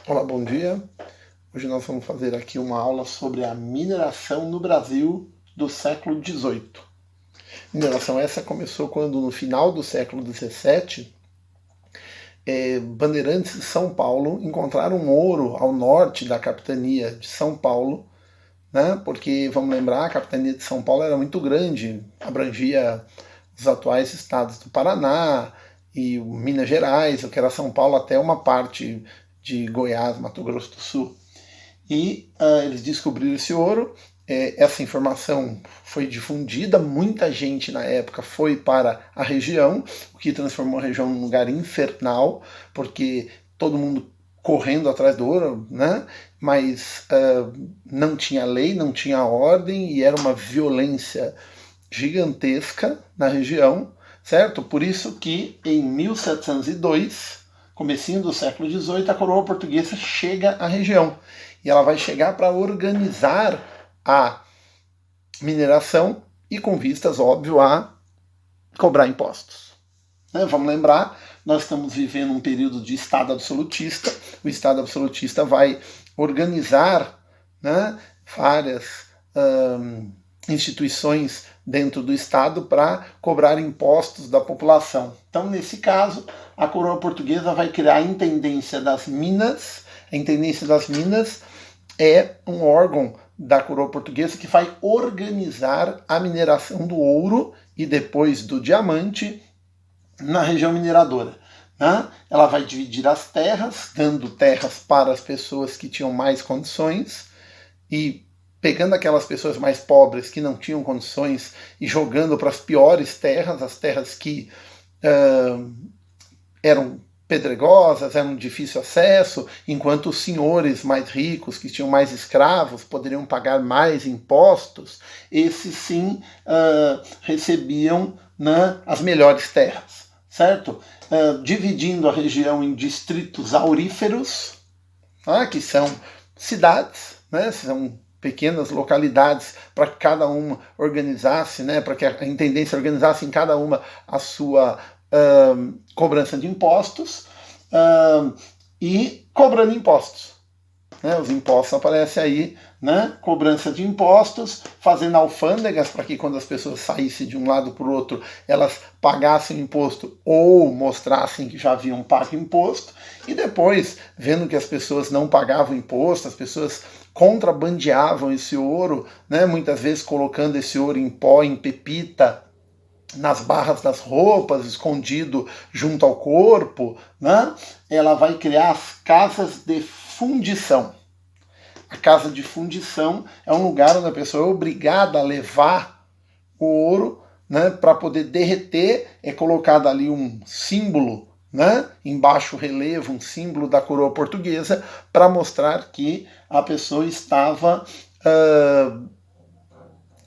Olá, bom dia. Hoje nós vamos fazer aqui uma aula sobre a mineração no Brasil do século XVIII. Mineração essa começou quando, no final do século XVII, bandeirantes de São Paulo encontraram ouro ao norte da capitania de São Paulo, né? Porque, vamos lembrar, a capitania de São Paulo era muito grande, abrangia os atuais estados do Paraná e Minas Gerais, o que era São Paulo, até uma parte de Goiás, Mato Grosso do Sul. E eles descobriram esse ouro. Essa informação foi difundida, muita gente na época foi para a região, o que transformou a região num lugar infernal, porque todo mundo correndo atrás do ouro, né? Mas não tinha lei, não tinha ordem e era uma violência gigantesca na região, certo? Por isso que em 1702, comecinho do século XVIII, a coroa portuguesa chega à região. E ela vai chegar para organizar a mineração e com vistas, óbvio, a cobrar impostos. Vamos lembrar, nós estamos vivendo um período de Estado absolutista. O Estado absolutista vai organizar, né, várias instituições dentro do Estado para cobrar impostos da população. Então, nesse caso, a coroa portuguesa vai criar a Intendência das Minas. A Intendência das Minas é um órgão da coroa portuguesa que vai organizar a mineração do ouro e depois do diamante na região mineradora. Né? Ela vai dividir as terras, dando terras para as pessoas que tinham mais condições e pegando aquelas pessoas mais pobres que não tinham condições e jogando para as piores terras, as terras que eram pedregosas, eram de difícil acesso, enquanto os senhores mais ricos, que tinham mais escravos, poderiam pagar mais impostos, esses sim recebiam, né, as melhores terras, certo? Dividindo a região em distritos auríferos, que são cidades, né, são pequenas localidades para que cada uma organizasse, né, para que a intendência organizasse em cada uma a sua cobrança de impostos e cobrando impostos. Né, os impostos aparecem aí, né, cobrança de impostos, fazendo alfândegas para que quando as pessoas saíssem de um lado para o outro, elas pagassem imposto ou mostrassem que já haviam pago imposto, e depois, vendo que as pessoas não pagavam imposto, as pessoas contrabandeavam esse ouro, né, muitas vezes colocando esse ouro em pó, em pepita, nas barras das roupas, escondido junto ao corpo, né? Ela vai criar as casas de fundição. A casa de fundição é um lugar onde a pessoa é obrigada a levar o ouro, né, para poder derreter. É colocado ali um símbolo, né, em baixo relevo, um símbolo da coroa portuguesa, para mostrar que a pessoa estava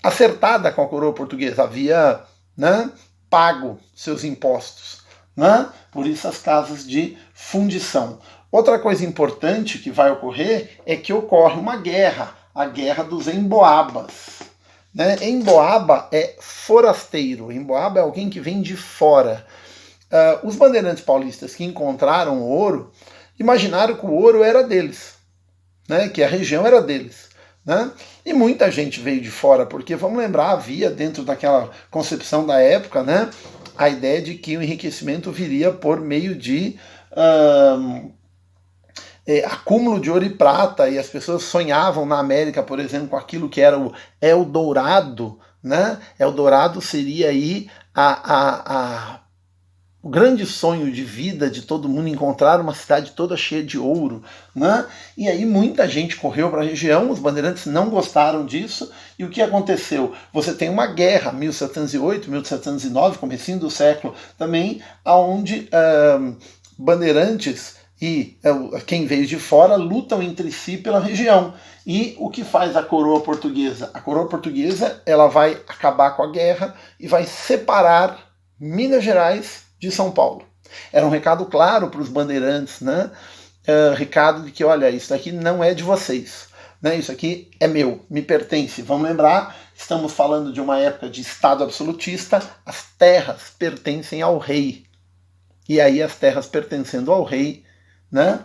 acertada com a coroa portuguesa, havia, né, pago seus impostos. Né? Por isso as casas de fundição. Outra coisa importante que vai ocorrer é que ocorre uma guerra, a Guerra dos Emboabas. Né? Emboaba é forasteiro, emboaba é alguém que vem de fora. Os bandeirantes paulistas que encontraram o ouro imaginaram que o ouro era deles, né? Que a região era deles. Né? E muita gente veio de fora, porque, vamos lembrar, havia dentro daquela concepção da época, né, a ideia de que o enriquecimento viria por meio de acúmulo de ouro e prata, e as pessoas sonhavam na América, por exemplo, com aquilo que era o Eldorado. Né? Eldorado seria aí o grande sonho de vida de todo mundo, encontrar uma cidade toda cheia de ouro. Né? E aí muita gente correu para a região, os bandeirantes não gostaram disso, e o que aconteceu? Você tem uma guerra, 1708, 1709, comecinho do século também, onde bandeirantes e quem veio de fora lutam entre si pela região. E o que faz a coroa portuguesa? A coroa portuguesa ela vai acabar com a guerra e vai separar Minas Gerais de São Paulo. Era um recado claro para os bandeirantes, né? Recado de que, olha, isso aqui não é de vocês, né? Isso aqui é meu, me pertence. Vamos lembrar, estamos falando de uma época de Estado absolutista, as terras pertencem ao rei. E aí as terras pertencendo ao rei, né,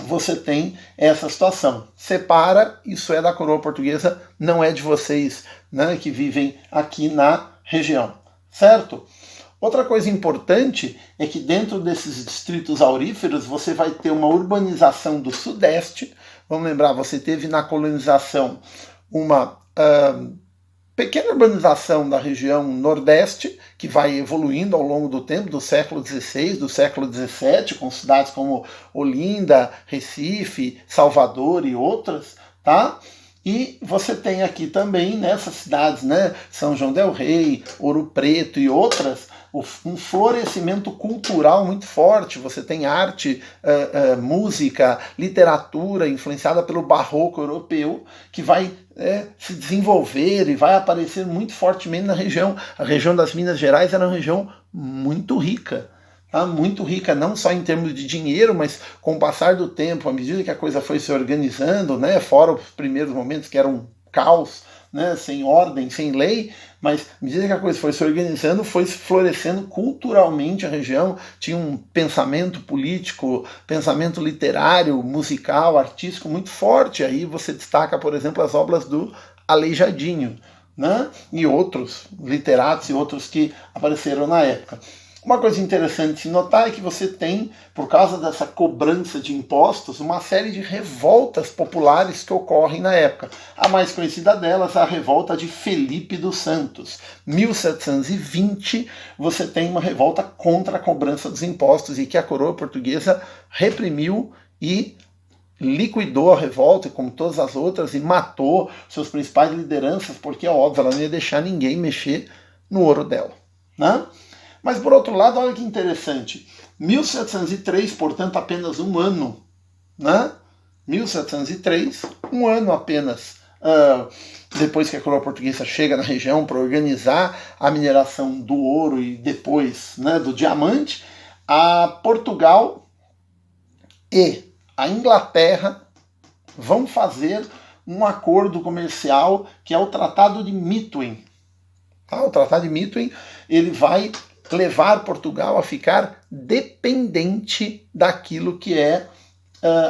você tem essa situação. Separa, isso é da coroa portuguesa, não é de vocês, né, que vivem aqui na região, certo? Outra coisa importante é que dentro desses distritos auríferos você vai ter uma urbanização do sudeste. Vamos lembrar, você teve na colonização uma pequena urbanização da região nordeste, que vai evoluindo ao longo do tempo, do século XVI, do século XVII, com cidades como Olinda, Recife, Salvador e outras, tá? E você tem aqui também, nessas cidades, né, São João del Rei, Ouro Preto e outras, um florescimento cultural muito forte. Você tem arte, música, literatura influenciada pelo barroco europeu, que vai se desenvolver e vai aparecer muito fortemente na região. A região das Minas Gerais era uma região muito rica. Tá? Muito rica, não só em termos de dinheiro, mas com o passar do tempo, à medida que a coisa foi se organizando, né, fora os primeiros momentos que eram um caos, né, sem ordem, sem lei, mas à medida que a coisa foi se organizando, foi se florescendo culturalmente a região, tinha um pensamento político, pensamento literário, musical, artístico muito forte. Aí você destaca, por exemplo, as obras do Aleijadinho, né, e outros literatos e outros que apareceram na época. Uma coisa interessante de se notar é que você tem, por causa dessa cobrança de impostos, uma série de revoltas populares que ocorrem na época. A mais conhecida delas é a revolta de Felipe dos Santos. 1720, você tem uma revolta contra a cobrança dos impostos e que a coroa portuguesa reprimiu e liquidou a revolta, como todas as outras, e matou seus principais lideranças, porque, é óbvio, ela não ia deixar ninguém mexer no ouro dela, né? Mas, por outro lado, olha que interessante. 1703, portanto, apenas um ano, né? 1703, um ano apenas depois que a coroa portuguesa chega na região para organizar a mineração do ouro e depois, né, do diamante, a Portugal e a Inglaterra vão fazer um acordo comercial que é o Tratado de Methuen. Tá? O Tratado de Methuen, ele vai levar Portugal a ficar dependente daquilo que é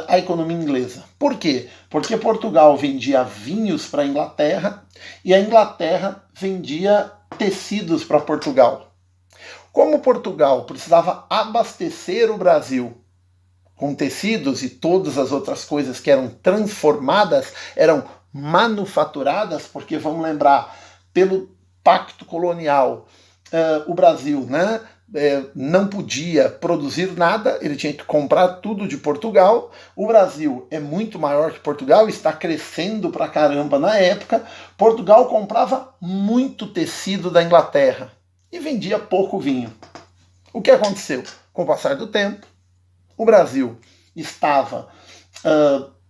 a economia inglesa. Por quê? Porque Portugal vendia vinhos para a Inglaterra e a Inglaterra vendia tecidos para Portugal. Como Portugal precisava abastecer o Brasil com tecidos e todas as outras coisas que eram transformadas, eram manufaturadas, porque vamos lembrar, pelo pacto colonial, o Brasil, né, não podia produzir nada, ele tinha que comprar tudo de Portugal. O Brasil é muito maior que Portugal, está crescendo pra caramba na época. Portugal comprava muito tecido da Inglaterra e vendia pouco vinho. O que aconteceu? Com o passar do tempo, o Brasil estava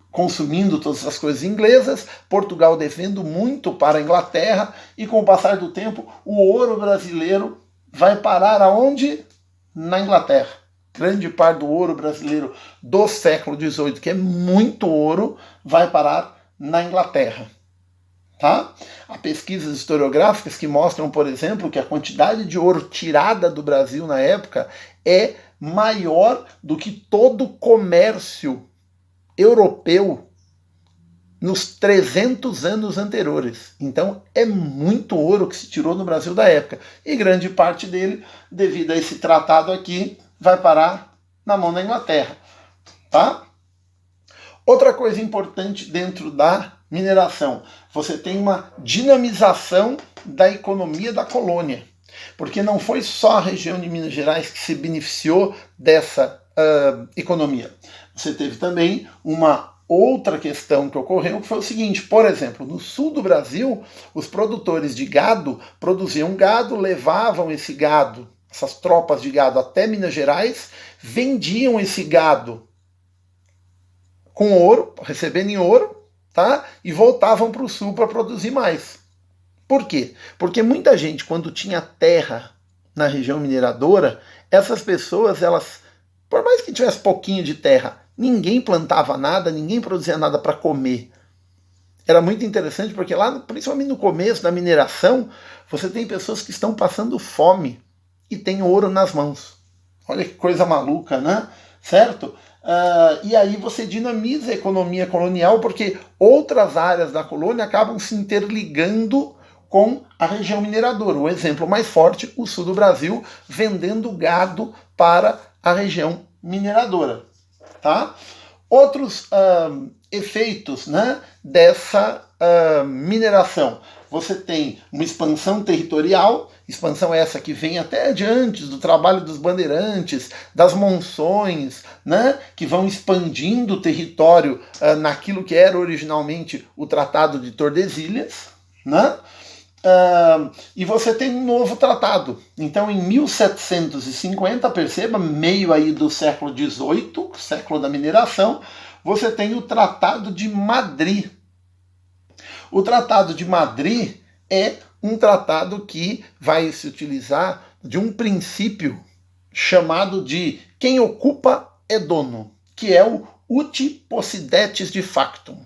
consumindo todas as coisas inglesas, Portugal devendo muito para a Inglaterra, e com o passar do tempo, o ouro brasileiro vai parar aonde? Na Inglaterra. Grande parte do ouro brasileiro do século XVIII, que é muito ouro, vai parar na Inglaterra. Tá? Há pesquisas historiográficas que mostram, por exemplo, que a quantidade de ouro tirada do Brasil na época é maior do que todo o comércio europeu nos 300 anos anteriores. Então é muito ouro que se tirou no Brasil da época. E grande parte dele, devido a esse tratado aqui, vai parar na mão da Inglaterra. Tá? Outra coisa importante dentro da mineração, você tem uma dinamização da economia da colônia. Porque não foi só a região de Minas Gerais que se beneficiou dessa economia. Você teve também uma outra questão que ocorreu, que foi o seguinte: por exemplo, no sul do Brasil, os produtores de gado produziam gado, levavam esse gado, essas tropas de gado até Minas Gerais, vendiam esse gado com ouro, recebendo em ouro, tá? E voltavam para o sul para produzir mais. Por quê? Porque muita gente, quando tinha terra na região mineradora, essas pessoas, elas, por mais que tivesse pouquinho de terra, ninguém plantava nada, ninguém produzia nada para comer. Era muito interessante porque lá, principalmente no começo da mineração, você tem pessoas que estão passando fome e têm ouro nas mãos. Olha que coisa maluca, né? certo? E aí você dinamiza a economia colonial porque outras áreas da colônia acabam se interligando com a região mineradora. O exemplo mais forte, o sul do Brasil, vendendo gado para a região mineradora. Tá? Outros efeitos, né, dessa mineração. Você tem uma expansão territorial, expansão essa que vem até de antes do trabalho dos bandeirantes, das monções, né, que vão expandindo o território naquilo que era originalmente o Tratado de Tordesilhas, né? E você tem um novo tratado. Então, em 1750, perceba, meio aí do século XVIII, século da mineração, você tem o Tratado de Madrid. O Tratado de Madrid é um tratado que vai se utilizar de um princípio chamado de quem ocupa é dono, que é o uti possidetis de factum,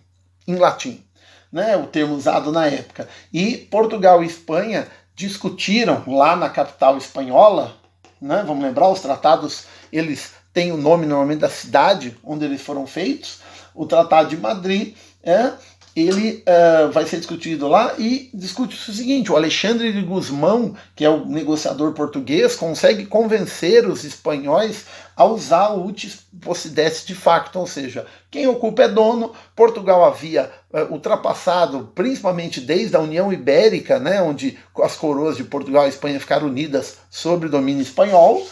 em latim. Né, o termo usado na época. E Portugal e Espanha discutiram lá na capital espanhola, né, vamos lembrar, os tratados, eles têm o nome normalmente da cidade onde eles foram feitos. O Tratado de Madrid, ele vai ser discutido lá e discute o seguinte: o Alexandre de Gusmão, que é o negociador português, consegue convencer os espanhóis a usar o uti possidetis de facto, ou seja, quem ocupa é dono. Portugal havia ultrapassado, principalmente desde a União Ibérica, né, onde as coroas de Portugal e Espanha ficaram unidas sob o domínio espanhol.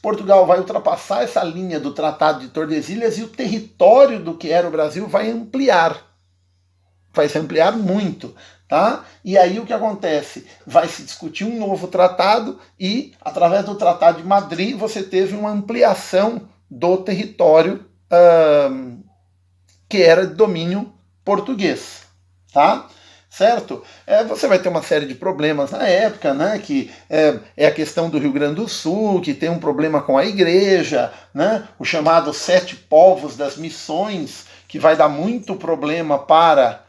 Portugal vai ultrapassar essa linha do Tratado de Tordesilhas e o território do que era o Brasil vai se ampliar muito, tá? E aí o que acontece? Vai se discutir um novo tratado e, através do Tratado de Madrid, você teve uma ampliação do território que era de domínio português, tá? Certo? Você vai ter uma série de problemas na época, né? Que é a questão do Rio Grande do Sul, que tem um problema com a igreja, né? O chamado Sete Povos das Missões, que vai dar muito problema para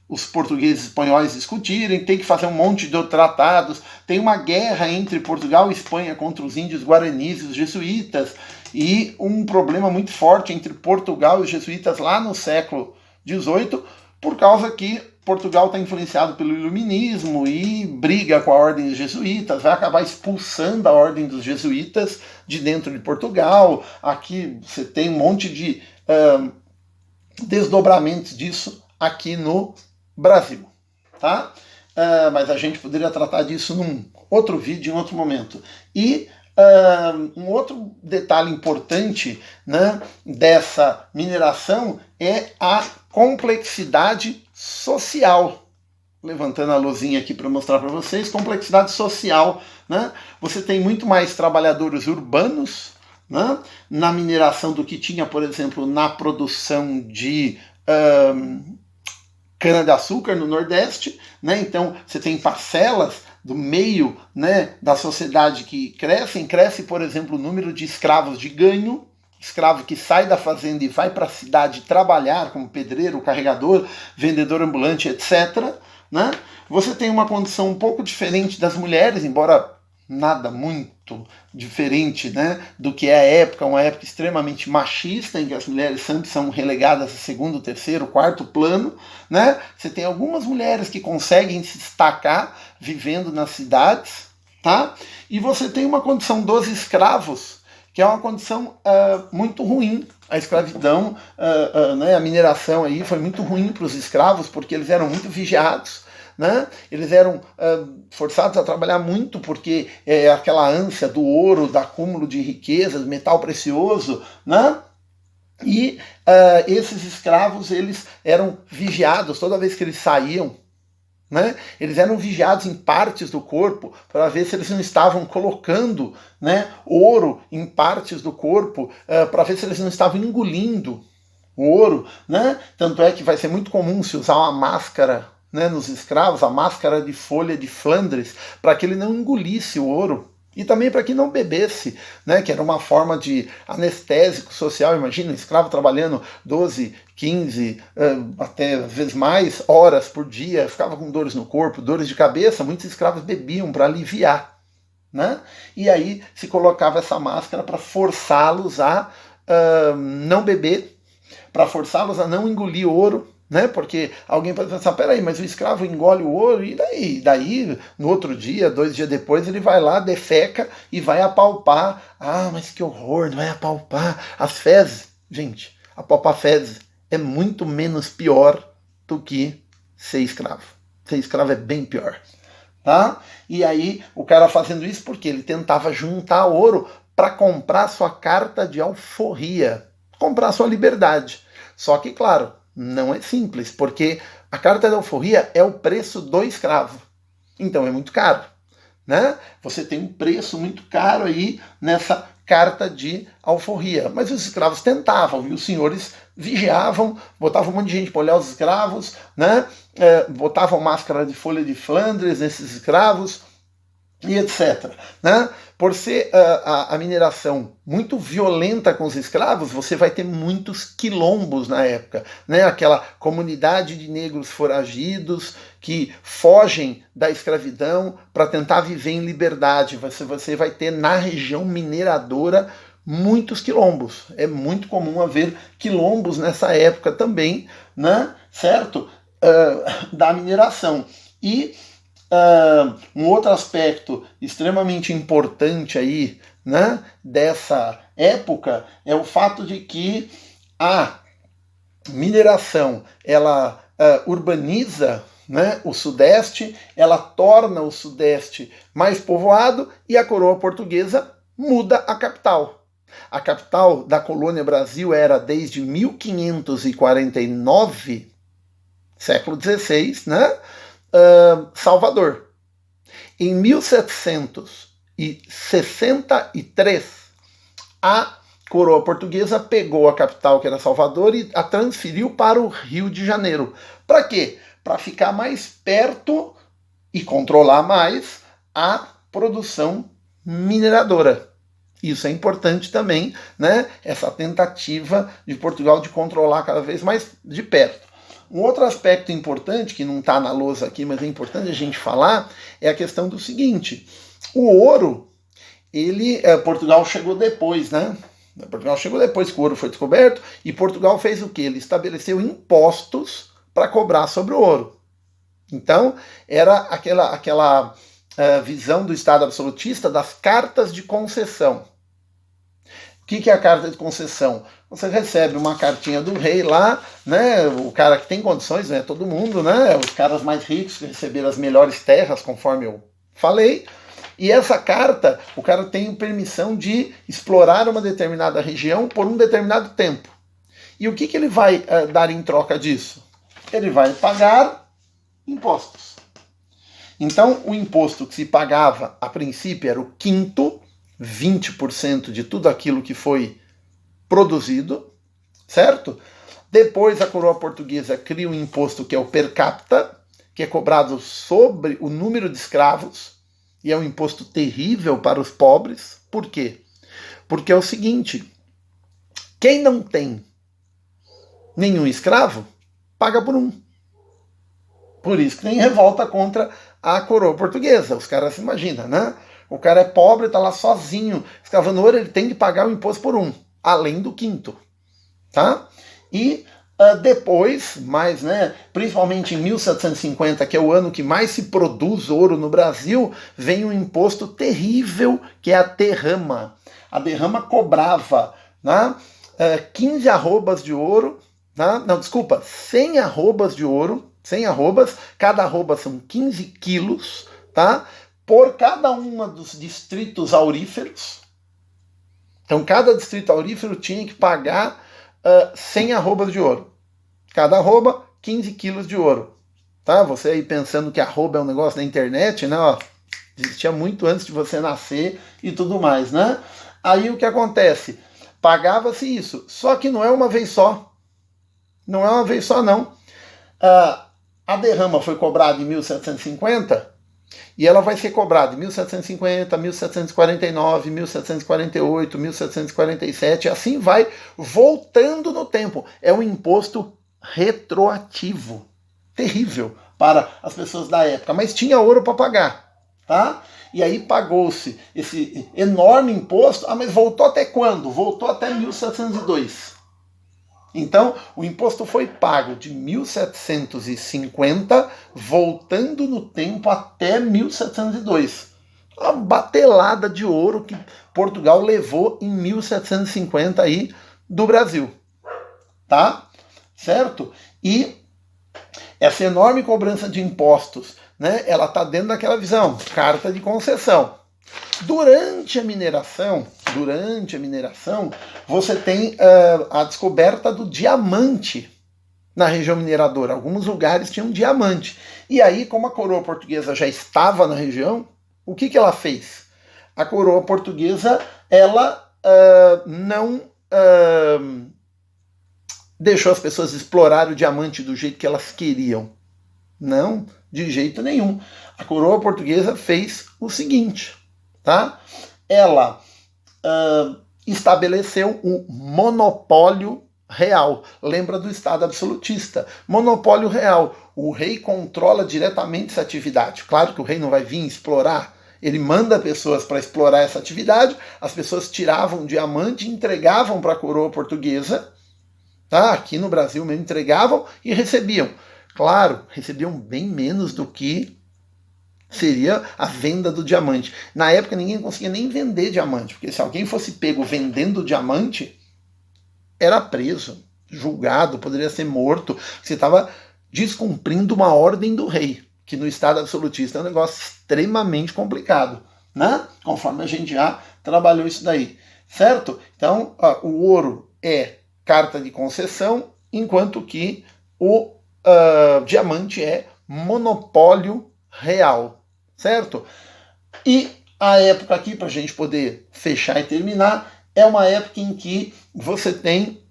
os portugueses e espanhóis discutirem, tem que fazer um monte de tratados, tem uma guerra entre Portugal e Espanha contra os índios guaranis e os jesuítas, e um problema muito forte entre Portugal e os jesuítas lá no século XVIII, por causa que Portugal está influenciado pelo iluminismo e briga com a ordem dos jesuítas, vai acabar expulsando a ordem dos jesuítas de dentro de Portugal. Aqui você tem um monte de desdobramentos disso aqui no Brasil, tá? Mas a gente poderia tratar disso num outro vídeo, em outro momento. E um outro detalhe importante, né, dessa mineração é a complexidade social. Levantando a luzinha aqui para mostrar para vocês, complexidade social, né? Você tem muito mais trabalhadores urbanos, né, na mineração do que tinha, por exemplo, na produção de cana-de-açúcar no Nordeste, né? Então você tem parcelas do meio, né, da sociedade que cresce, por exemplo, o número de escravos de ganho, escravo que sai da fazenda e vai para a cidade trabalhar como pedreiro, carregador, vendedor ambulante, etc. Né? Você tem uma condição um pouco diferente das mulheres, embora nada muito diferente, né, do que é a época, uma época extremamente machista, em que as mulheres sempre são relegadas a segundo, terceiro, quarto plano, né? Você tem algumas mulheres que conseguem se destacar vivendo nas cidades, tá? E você tem uma condição dos escravos, que é uma condição muito ruim. A escravidão, né, a mineração aí foi muito ruim para os escravos, porque eles eram muito vigiados, né? Eles eram forçados a trabalhar muito porque aquela ânsia do ouro, do acúmulo de riquezas, metal precioso, né? E esses escravos, eles eram vigiados toda vez que eles saíam, né? Eles eram vigiados em partes do corpo para ver se eles não estavam colocando, né, ouro em partes do corpo, para ver se eles não estavam engolindo o ouro, né? Tanto é que vai ser muito comum se usar uma máscara, né, nos escravos, a máscara de folha de Flandres, para que ele não engolisse o ouro. E também para que não bebesse, né, que era uma forma de anestésico social. Imagina um escravo trabalhando 12, 15, até às vezes mais horas por dia, ficava com dores no corpo, dores de cabeça. Muitos escravos bebiam para aliviar, né? E aí se colocava essa máscara para forçá-los a não beber, para forçá-los a não engolir ouro, né? Porque alguém pode pensar, peraí, mas o escravo engole o ouro, e daí? Daí, no outro dia, 2 dias depois, ele vai lá, defeca e vai apalpar. Ah, mas que horror, não é apalpar as fezes. Gente, apalpar fezes é muito menos pior do que ser escravo. Ser escravo é bem pior. Tá? E aí, o cara fazendo isso porque ele tentava juntar ouro para comprar sua carta de alforria, comprar sua liberdade. Só que, claro, não é simples, porque a carta de alforria é o preço do escravo. Então é muito caro, né? Você tem um preço muito caro aí nessa carta de alforria. Mas os escravos tentavam, e os senhores vigiavam, botavam um monte de gente para olhar os escravos, né? Botavam máscara de folha de Flandres nesses escravos, e etc. Né? Por ser a mineração muito violenta com os escravos, você vai ter muitos quilombos na época. Né? Aquela comunidade de negros foragidos que fogem da escravidão para tentar viver em liberdade. Você vai ter na região mineradora muitos quilombos. É muito comum haver quilombos nessa época também, né? Certo? Da mineração. E um outro aspecto extremamente importante aí, né, dessa época é o fato de que a mineração ela urbaniza, né, o Sudeste, ela torna o Sudeste mais povoado e a coroa portuguesa muda a capital. A capital da colônia Brasil era desde 1549, século XVI, né? Salvador. Em 1763, a coroa portuguesa pegou a capital, que era Salvador, e a transferiu para o Rio de Janeiro. Para quê? Para ficar mais perto e controlar mais a produção mineradora. Isso é importante também, né? Essa tentativa de Portugal de controlar cada vez mais de perto. Um outro aspecto importante, que não está na lousa aqui, mas é importante a gente falar, é a questão do seguinte: o ouro, Portugal chegou depois, né? Portugal chegou depois que o ouro foi descoberto, e Portugal fez o quê? Ele estabeleceu impostos para cobrar sobre o ouro. Então, era aquela visão do Estado absolutista das cartas de concessão. O que é a carta de concessão? Você recebe uma cartinha do rei lá, né? O cara que tem condições, não é todo mundo, né? Os caras mais ricos que receberam as melhores terras, conforme eu falei. E essa carta, o cara tem permissão de explorar uma determinada região por um determinado tempo. E o que ele vai dar em troca disso? Ele vai pagar impostos. Então, o imposto que se pagava a princípio era o quinto, 20% de tudo aquilo que foi produzido, certo? Depois a coroa portuguesa cria um imposto que é o per capita, que é cobrado sobre o número de escravos, e é um imposto terrível para os pobres. Por quê? Porque é o seguinte: quem não tem nenhum escravo, paga por um. Por isso que tem revolta contra a coroa portuguesa. Os caras se imaginam, né? O cara é pobre, está lá sozinho, escravando ouro, ele tem que pagar o imposto por um, além do quinto. Tá? E depois, mais, né, principalmente em 1750, que é o ano que mais se produz ouro no Brasil, vem um imposto terrível, que é a derrama. A derrama cobrava, né, 15 arrobas de ouro, né, não, desculpa, 100 arrobas de ouro, 100 arrobas, cada arroba são 15 quilos, tá? Por cada um dos distritos auríferos. Então, cada distrito aurífero tinha que pagar 100 arrobas de ouro. Cada arroba, 15 quilos de ouro. Tá? Você aí pensando que arroba é um negócio da internet, né? Ó, existia muito antes de você nascer e tudo mais, né? Aí o que acontece? Pagava-se isso, só que não é uma vez só. Não é uma vez só, não. A derrama foi cobrada em 1750 e ela vai ser cobrada em 1750, 1749, 1748, 1747, e assim vai voltando no tempo. É um imposto retroativo, terrível para as pessoas da época, mas tinha ouro para pagar, tá? E aí pagou-se esse enorme imposto. Mas voltou até quando? Voltou até 1702. Então, o imposto foi pago de 1750, voltando no tempo até 1702. Uma batelada de ouro que Portugal levou em 1750 aí do Brasil. Tá? Certo? E essa enorme cobrança de impostos, né, ela está dentro daquela visão, carta de concessão. Durante a mineração, você tem a descoberta do diamante na região mineradora. Alguns lugares tinham diamante. E aí, como a coroa portuguesa já estava na região, o que ela fez? A coroa portuguesa, ela não deixou as pessoas explorar o diamante do jeito que elas queriam. Não, de jeito nenhum. A coroa portuguesa fez o seguinte, tá? Ela estabeleceu um monopólio real. Lembra do Estado absolutista. Monopólio real. O rei controla diretamente essa atividade. Claro que o rei não vai vir explorar. Ele manda pessoas para explorar essa atividade. As pessoas tiravam diamante e entregavam para a coroa portuguesa. Tá? Aqui no Brasil mesmo entregavam e recebiam. Claro, recebiam bem menos do que seria a venda do diamante. Na época ninguém conseguia nem vender diamante, porque se alguém fosse pego vendendo diamante, era preso, julgado, poderia ser morto. Você estava descumprindo uma ordem do rei, que no Estado absolutista é um negócio extremamente complicado, né? Conforme a gente já trabalhou isso daí, certo? Então, o ouro é carta de concessão, enquanto que o diamante é monopólio real. Certo? E a época aqui, para a gente poder fechar e terminar, é uma época em que você tem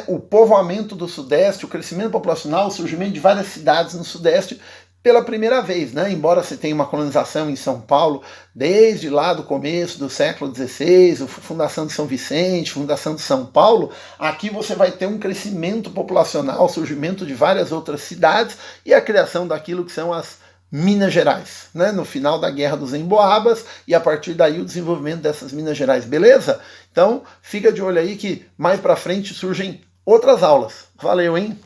o povoamento do Sudeste, o crescimento populacional, o surgimento de várias cidades no Sudeste pela primeira vez, né? Embora você tenha uma colonização em São Paulo desde lá do começo do século XVI, a fundação de São Vicente, fundação de São Paulo, aqui você vai ter um crescimento populacional, surgimento de várias outras cidades e a criação daquilo que são as Minas Gerais, né? No final da Guerra dos Emboabas, e a partir daí o desenvolvimento dessas Minas Gerais, beleza? Então fica de olho aí que mais pra frente surgem outras aulas. Valeu, hein?